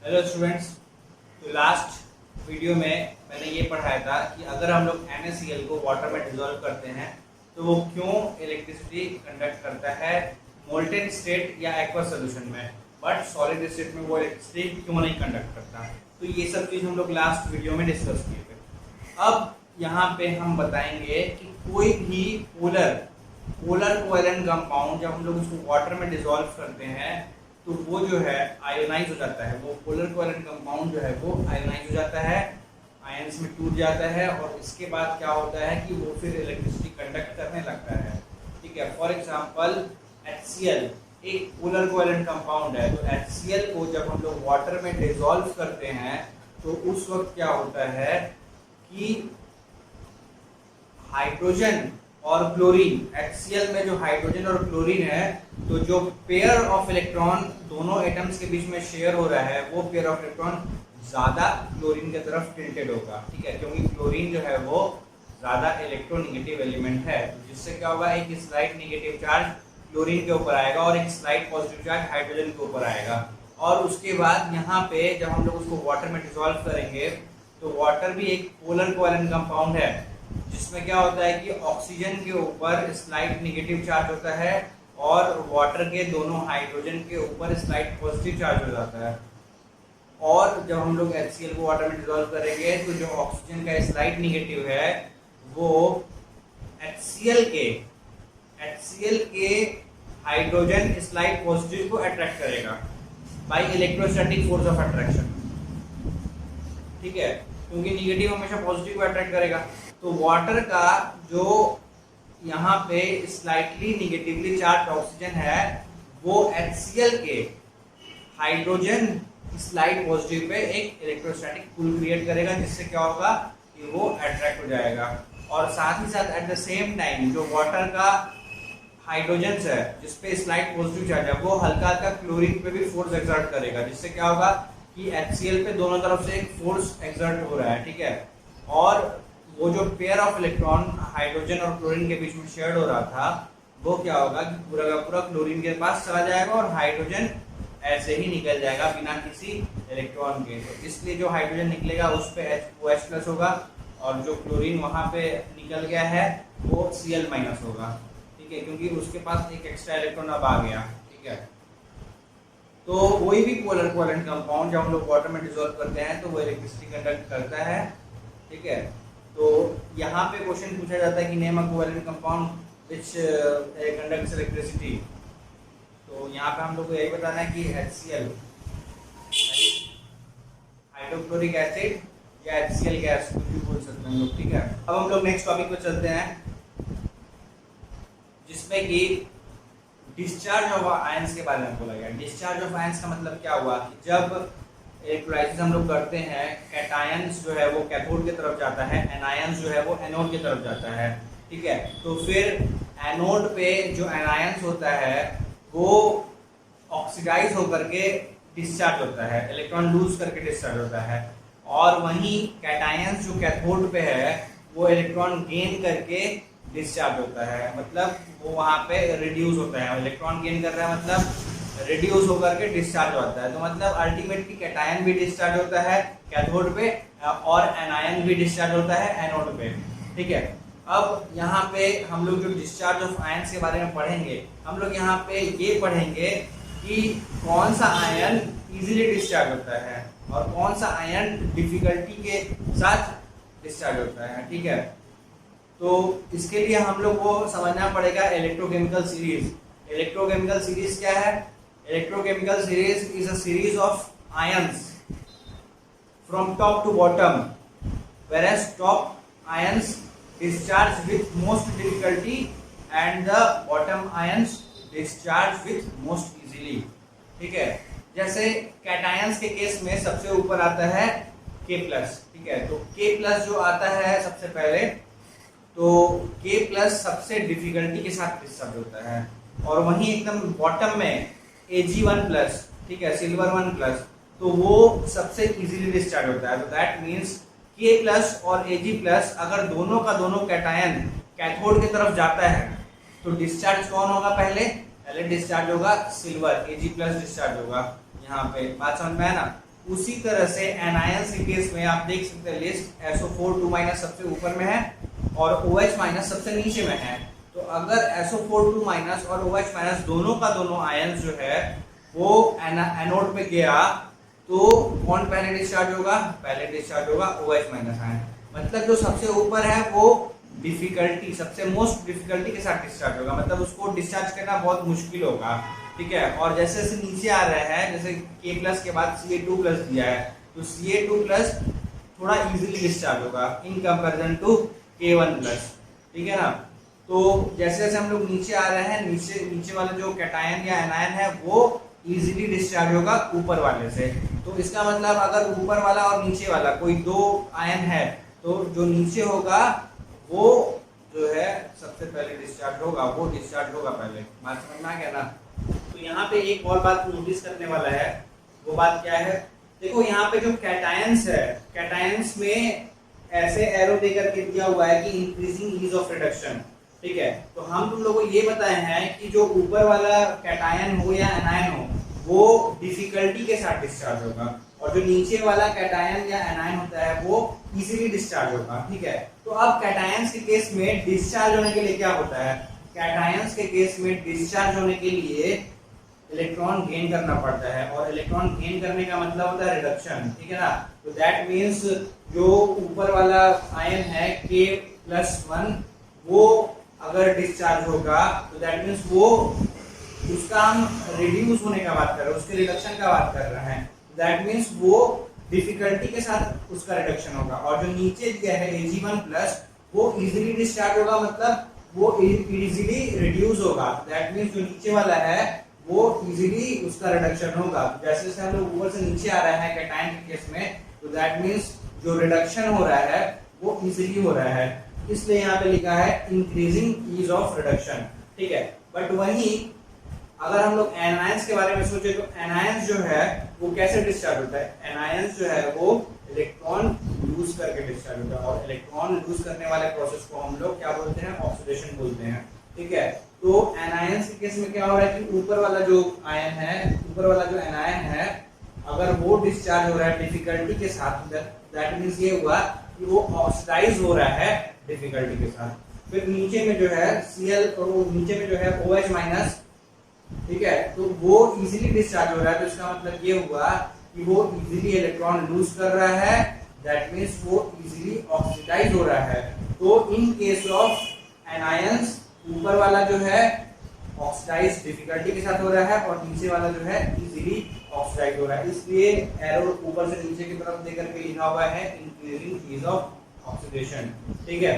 Hello students. तो last video में मैंने ये पढ़ाया था कि अगर हम लोग NaCl को वाटर में डिसॉल्व करते हैं तो वो क्यों इलेक्ट्रिसिटी कंडक्ट करता है मोल्टेन स्टेट या एक्वा सोल्यूशन में, बट सॉलिड स्टेट में वो इलेक्ट्रिसिटी क्यों नहीं कंडक्ट करता। तो ये सब चीज़ हम लोग लास्ट वीडियो में डिस्कस किए थे। अब यहाँ पे हम बताएंगे कि कोई भी पोलर कोवेलेंट कंपाउंड जब हम लोग उसको वाटर में डिसॉल्व करते हैं तो वो जो है आयोनाइज हो जाता है। वो पोलर कोवेलेंट कंपाउंड जो है वो आयोनाइज हो जाता है, आयंस में टूट जाता है और इसके बाद क्या होता है कि वो फिर इलेक्ट्रिसिटी कंडक्ट करने लगता है। ठीक है, फॉर एग्जांपल HCl एक पोलर कोवेलेंट कंपाउंड है। तो HCl को जब हम लोग वाटर में डिसॉल्व करते हैं तो उस वक्त क्या होता है कि हाइड्रोजन और क्लोरीन, HCl में जो हाइड्रोजन और क्लोरीन है तो जो पेयर ऑफ इलेक्ट्रॉन दोनों एटम्स के बीच में शेयर हो रहा है वो पेयर ऑफ इलेक्ट्रॉन ज्यादा क्लोरीन की तरफ टिल्टेड होगा। ठीक है, क्योंकि क्लोरीन जो है वो ज्यादा इलेक्ट्रोनेगेटिव एलिमेंट है, जिससे क्या होगा एक स्लाइट नेगेटिव चार्ज क्लोरीन के ऊपर आएगा और एक स्लाइट पॉजिटिव चार्ज हाइड्रोजन के ऊपर आएगा। और उसके बाद यहाँ पे जब हम लोग उसको वाटर में डिसॉल्व करेंगे तो वाटर भी एक पोलर कोवेलेंट कंपाउंड है, जिसमें क्या होता है कि ऑक्सीजन के ऊपर स्लाइट नेगेटिव चार्ज होता है और वाटर के दोनों हाइड्रोजन के ऊपर स्लाइट पॉजिटिव चार्ज हो जाता है। और जब हम लोग HCl को वाटर में डिसॉल्व करेंगे तो जो ऑक्सीजन का स्लाइट नेगेटिव है वो HCl के हाइड्रोजन स्लाइट पॉजिटिव को अट्रैक्ट करेगा by electrostatic force of attraction. ठीक है, क्योंकि नेगेटिव हमेशा पॉजिटिव को अट्रैक्ट करेगा। तो वाटर का जो यहाँ पे स्लाइटली नेगेटिवली चार्ज ऑक्सीजन है वो HCl के हाइड्रोजन स्लाइड पॉजिटिव पे एक इलेक्ट्रोस्टैटिक पुल क्रिएट करेगा, जिससे क्या होगा कि वो अट्रैक्ट हो जाएगा। और साथ ही साथ एट द सेम टाइम जो वाटर का हाइड्रोजन है जिसपे स्लाइड पॉजिटिव चार्ज है वो हल्का हल्का क्लोरीन पे भी फोर्स एक्सर्ट करेगा, जिससे क्या होगा कि HCl पे दोनों तरफ से एक फोर्स एक्सर्ट हो रहा है। ठीक है, और वो जो पेयर ऑफ इलेक्ट्रॉन हाइड्रोजन और क्लोरीन के बीच में शेयर हो रहा था वो क्या होगा कि पूरा का पूरा क्लोरीन के पास चला जाएगा और हाइड्रोजन ऐसे ही निकल जाएगा बिना किसी इलेक्ट्रॉन के। तो इसलिए जो हाइड्रोजन निकलेगा उस पे OH+ होगा और जो क्लोरीन वहां पे निकल गया है वो Cl- होगा। ठीक है, क्योंकि उसके पास एक एक्स्ट्रा इलेक्ट्रॉन अब आ गया। ठीक है, तो कोई भी पोलर कोवेलेंट कंपाउंड जब हम लोग वाटर में डिसॉल्व करते हैं तो वो इलेक्ट्रिसिटी कंडक्ट करता है। ठीक है, तो यहाँ पे क्वेश्चन पूछा जाता है कि name a covalent compound which conducts electricity. तो यहाँ पे हम लोग को यही बताना है कि HCl हाइड्रोक्लोरिक एसिड या HCl गैस कुछ भी बोल सकते हैं हम लोग। ठीक है, अब हम लोग नेक्स्ट टॉपिक पे चलते हैं जिसमें कि डिस्चार्ज ऑफ आयंस के बारे में बोला गया। डिस्चार्ज ऑफ आयंस का मतलब क्या हुआ कि जब इलेक्ट्रोलाइसिस हम लोग करते हैं कैटायंस जो है वो कैथोड की तरफ जाता है, एनायंस जो है वो एनोड की तरफ जाता है। ठीक है, तो फिर एनोड पे जो एनायंस होता है वो ऑक्सीडाइज होकर के डिस्चार्ज होता है, इलेक्ट्रॉन लूज करके डिस्चार्ज होता है। और वहीं कैटायंस जो कैथोड पे है वो इलेक्ट्रॉन गेन करके डिस्चार्ज होता है, मतलब वो वहाँ पे रिड्यूस होता है। इलेक्ट्रॉन गेन कर रहा है मतलब रिड्यूस होकर के डिस्चार्ज होता है। तो मतलब अल्टीमेटली कैटायन भी डिस्चार्ज होता है कैथोड पे और एनायन भी डिस्चार्ज होता है एनोड पे। ठीक है, अब यहाँ पे हम लोग जो डिस्चार्ज ऑफ आयंस के बारे में पढ़ेंगे, हम लोग यहाँ पे ये पढ़ेंगे कि कौन सा आयन इजीली डिस्चार्ज होता है और कौन सा आयन डिफिकल्टी के साथ डिस्चार्ज होता है। ठीक है, तो इसके लिए हम लोग को समझना पड़ेगा इलेक्ट्रोकेमिकल सीरीज। इलेक्ट्रोकेमिकल सीरीज क्या है? Electrochemical series is a series of ions from top to bottom, whereas top ions discharge with most difficulty and the bottom ions discharge with most easily. ठीक है, जैसे कैटायंस के case में सबसे ऊपर आता है K+। ठीक है, तो K+ जो आता है सबसे पहले, तो K+ सबसे डिफिकल्टी के साथ डिस्चार्ज होता है। और वहीं एकदम बॉटम में Ag1+, ठीक है, Silver1+, तो वो सबसे इजीली डिस्चार्ज होता है। तो दैट मींस K+ और Ag+ अगर दोनों का दोनों कैटायन कैथोड की तरफ जाता है तो डिस्चार्ज कौन होगा? पहले डिस्चार्ज होगा सिल्वर, Ag+ डिस्चार्ज होगा। यहाँ पे बात समझ में आया ना? उसी तरह से एनायंस के केस में आप देख सकते हैं लिस्ट SO4 2- सबसे ऊपर में है और OH- सबसे नीचे में है। तो अगर SO4 2- और OH- दोनों का दोनों आयंस जो है वो एनोड पे गया तो कौन पहले डिस्चार्ज होगा? पहले डिस्चार्ज होगा OH- आयन। मतलब जो सबसे ऊपर है वो डिफिकल्टी, सबसे मोस्ट डिफिकल्टी के साथ डिस्चार्ज होगा, मतलब उसको डिस्चार्ज करना बहुत मुश्किल होगा। ठीक है, और जैसे जैसे नीचे आ रहे हैं, जैसे K+ के बाद Ca2+ दिया है, तो Ca2+ थोड़ा इजीली डिस्चार्ज होगा इन कंपैरिजन टू K1+। ठीक है ना। तो जैसे जैसे हम लोग नीचे आ रहे हैं, नीचे वाला जो कैटायन या एनायन है वो इजीली डिस्चार्ज होगा ऊपर वाले से। तो इसका मतलब अगर ऊपर वाला और नीचे वाला कोई दो आयन है तो जो नीचे होगा वो जो है सबसे पहले डिस्चार्ज होगा, वो डिस्चार्ज होगा पहले। बात समझ में आ गया ना। तो यहाँ पे एक और बात नोटिस करने वाला है, वो बात क्या है? देखो यहाँ पे जो कैटायंस है, कैटायंस में ऐसे एरो देकर के दिया हुआ है कि इंक्रीजिंग ईज ऑफ रिडक्शन। ठीक है, तो हम तुम लोगों को ये बताए हैं कि जो ऊपर वाला कैटायन हो या एनायन हो वो डिफिकल्टी के साथ डिस्चार्ज होगा, और जो नीचे वाला कैटायन या एनायन होता है वो इजीली डिस्चार्ज होगा। ठीक है, तो अब कैटायंस के केस में डिस्चार्ज होने के लिए क्या होता है? कैटायंस के केस में डिस्चार्ज होने के लिए इलेक्ट्रॉन गेन करना पड़ता है, और इलेक्ट्रॉन गेन करने का मतलब होता है रिडक्शन। ठीक है ना। तो दैट मीन्स जो ऊपर वाला आयन है K+1 वो अगर डिस्चार्ज होगा तो दैट मीन्स वो उसका हम रिड्यूस होने का बात कर रहे हैं, उसके रिडक्शन का बात कर रहे हैं। दैट मीन्स वो डिफिकल्टी के साथ उसका रिडक्शन होगा। और जो नीचे दिया है Ag1+ वो इजीली डिस्चार्ज होगा, मतलब वो इजीली रिड्यूस होगा। दैट मीन्स जो नीचे वाला है वो इजीली उसका रिडक्शन होगा। जैसे जैसे हम लोग ऊपर से नीचे आ रहे हैं कैटायन के केस में, तो दैट मीन्स जो रिडक्शन हो रहा है वो इजीली हो रहा है, इसलिए यहाँ पे लिखा है इंक्रीजिंग ईज ऑफ रिडक्शन। ठीक है, बट वही अगर हम लोग एनायंस के बारे में सोचे तो एनायंस जो है वो कैसे डिस्चार्ज होता है? एनायंस जो है वो इलेक्ट्रॉन लूज करके डिस्चार्ज होता है, और इलेक्ट्रॉन लूज करने वाले प्रोसेस को हम लोग क्या बोलते हैं? ऑक्सीडेशन बोलते हैं। ठीक है, तो एनायंस के केस में क्या हो रहा है कि ऊपर वाला जो आयन है, ऊपर वाला जो एनायन है, अगर वो डिस्चार्ज हो रहा है डिफिकल्टी के साथ, दैट मीन्स ये हुआ कि वो ऑक्सीडाइज हो रहा है डिफिकल्टी के साथ। फिर नीचे में जो है Cl, नीचे में जो है OH-, ठीक है, तो वो इजीली डिस्चार्ज हो रहा है। तो इसका मतलब ये हुआ कि वो इजीली इलेक्ट्रॉन लूज कर रहा है, दैट मीन्स वो इजीली ऑक्सीडाइज हो रहा है। तो इन केस ऑफ एनायंस ऊपर वाला जो है ऑक्सीडाइज डिफिकल्टी के साथ हो रहा है, और नीचे वाला जो है इजीली ऑक्सीडाइज हो रहा है, इसलिए एरो ऊपर से नीचे की तरफ देकर के लिखा हुआ है इंक्रीजिंग ईज ऑफ ऑक्सीडेशन। ठीक है।